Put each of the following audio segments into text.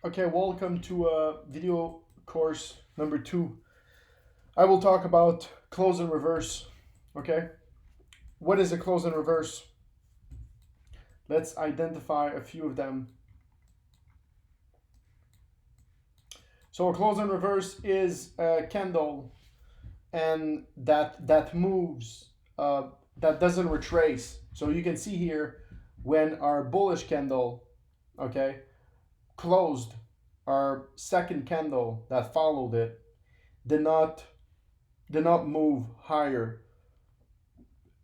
Okay, welcome to video course number 2. I will talk about close and reverse. Okay, what is a close and reverse? Let's identify a few of them. So a close and reverse is a candle and that moves, that doesn't retrace. So you can see here when our bullish candle, okay, closed, our second candle that followed it did not move higher.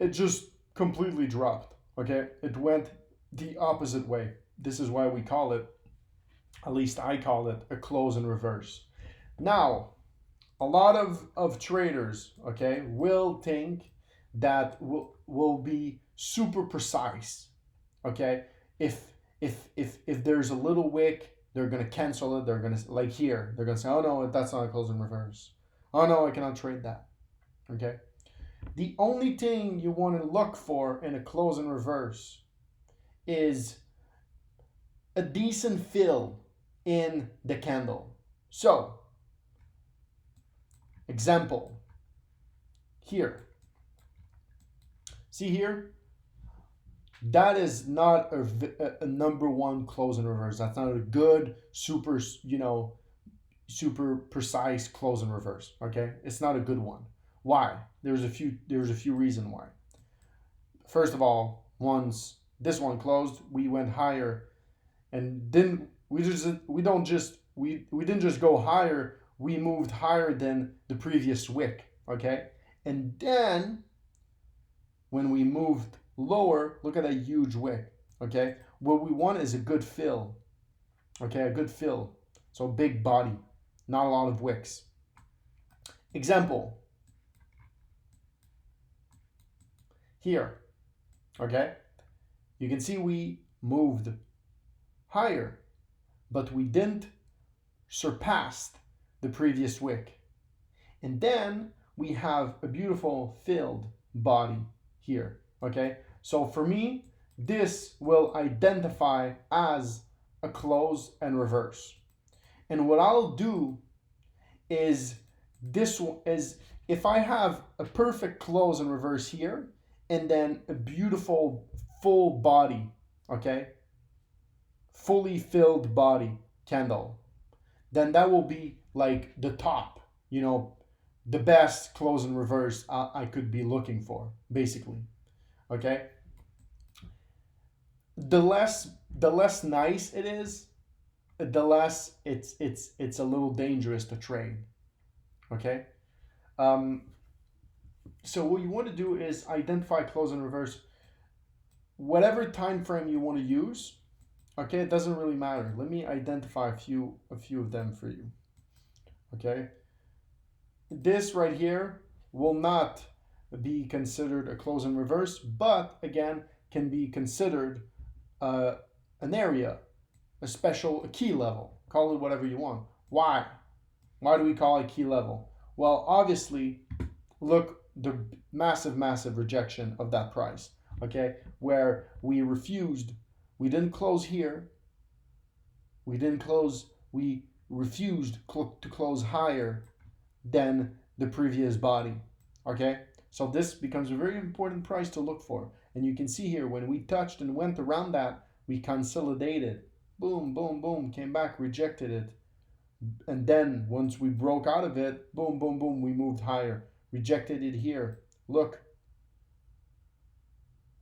It just completely dropped. Okay, it went the opposite way. This is why we call it, at least I call it, a close and reverse. Now, a lot of traders, okay, will think that will be super precise. Okay, if there's a little wick, they're gonna cancel it. They're gonna, like here, they're gonna say, oh no, that's not a close and reverse. Oh no, I cannot trade that. Okay, the only thing you want to look for in a close and reverse is a decent fill in the candle. So, example here. See here? That is not a number one close and reverse. That's not a good, super, super precise close and reverse. Okay? It's not a good one. Why? There's a few reasons why. First of all, once this one closed, we went higher, and then we didn't just go higher. We moved higher than the previous wick. Okay, and then when we moved lower, look at that huge wick. Okay, what we want is a good fill. Okay, a good fill. So big body, not a lot of wicks. Example here. Okay, you can see we moved higher, but we didn't surpass the previous wick. And then we have a beautiful filled body here. Okay, so for me, this will identify as a close and reverse. And what I'll do is, this is, if I have a perfect close and reverse here, and then a beautiful full body, okay, fully filled body candle, then that will be like the top, the best close and reverse I could be looking for, basically. Okay, the less nice it is, the less it's a little dangerous to trade. Okay, um, so what you want to do is identify close and reverse, whatever time frame you want to use. Okay, it doesn't really matter. Let me identify a few of them for you. Okay, this right here will not be considered a close and reverse, but again can be considered an area, a key level. Call it whatever you want. Why? Why do we call it key level? Well, obviously, look, the massive rejection of that price. Okay, where we refused, we didn't close here. We didn't close. We refused to close higher than the previous body. Okay, so this becomes a very important price to look for. And you can see here, when we touched and went around that, we consolidated. Boom, boom, boom, came back, rejected it. And then once we broke out of it, boom, boom, boom, we moved higher, rejected it here. Look.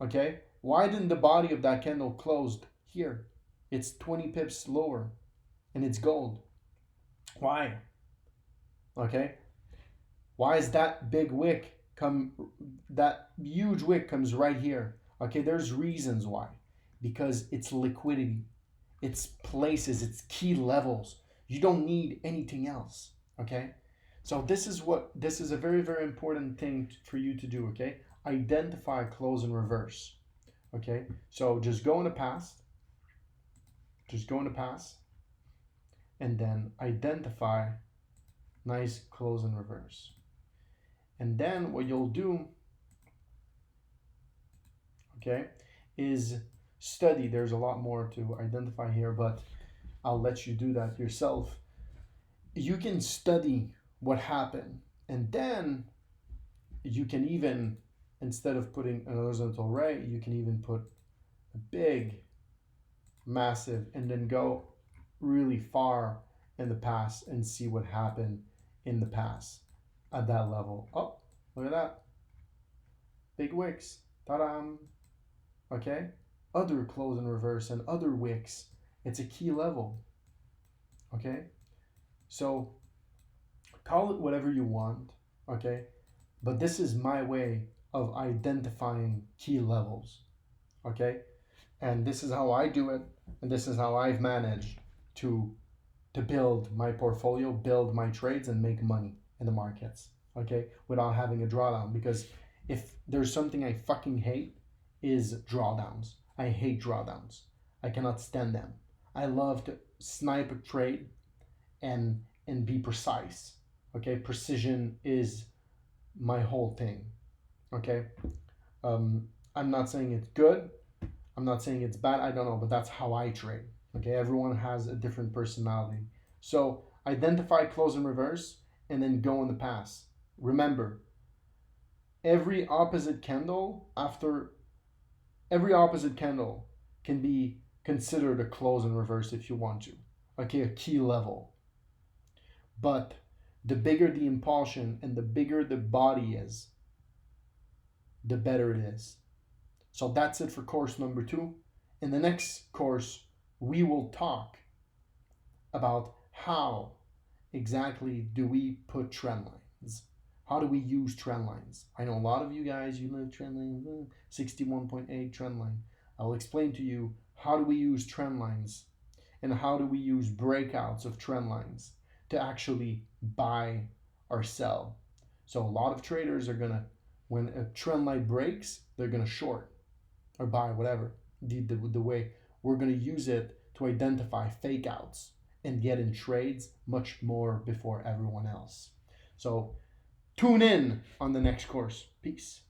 Okay, why didn't the body of that candle closed here? It's 20 pips lower, and it's gold. Why? Okay, why is that big wick that huge wick comes right here? Okay, there's reasons why. Because it's liquidity, it's places, it's key levels. You don't need anything else. Okay, so this is a very, very important thing for you to do. Okay, identify close and reverse. Okay, so just go in the past, and then identify nice close and reverse. And then what you'll do, okay, is study. There's a lot more to identify here, but I'll let you do that yourself. You can study what happened, and then you can even, instead of putting an horizontal ray, you can even put a big, massive, and then go really far in the past and see what happened in the past at that level. Oh, look at that. Big wicks. Ta-da! Okay? Other close and reverse and other wicks. It's a key level. Okay? So call it whatever you want. Okay? But this is my way of identifying key levels. Okay? And this is how I do it, and this is how I've managed to build my portfolio, build my trades, and make money in the markets. Okay, without having a drawdown. Because if there's something I fucking hate, is drawdowns. I hate drawdowns. I cannot stand them. I love to snipe a trade and be precise. Okay, precision is my whole thing. Okay, I'm not saying it's good. I'm not saying it's bad. I don't know, but that's how I trade. Okay, everyone has a different personality. So identify close and reverse, and then go in the past. Remember, every opposite candle can be considered a close and reverse if you want to. Okay, a key level. But the bigger the impulsion and the bigger the body is, the better it is. So that's it for course number 2. In the next course, we will talk about how exactly do we put trend lines. How do we use trend lines? I know a lot of you guys, you know trend line, 61.8 trend line. I'll explain to you how do we use trend lines and how do we use breakouts of trend lines to actually buy or sell. So a lot of traders are gonna, when a trend line breaks, they're gonna short or buy, whatever. The way we're gonna use it to identify fake outs and get in trades much more before everyone else. So tune in on the next course. Peace.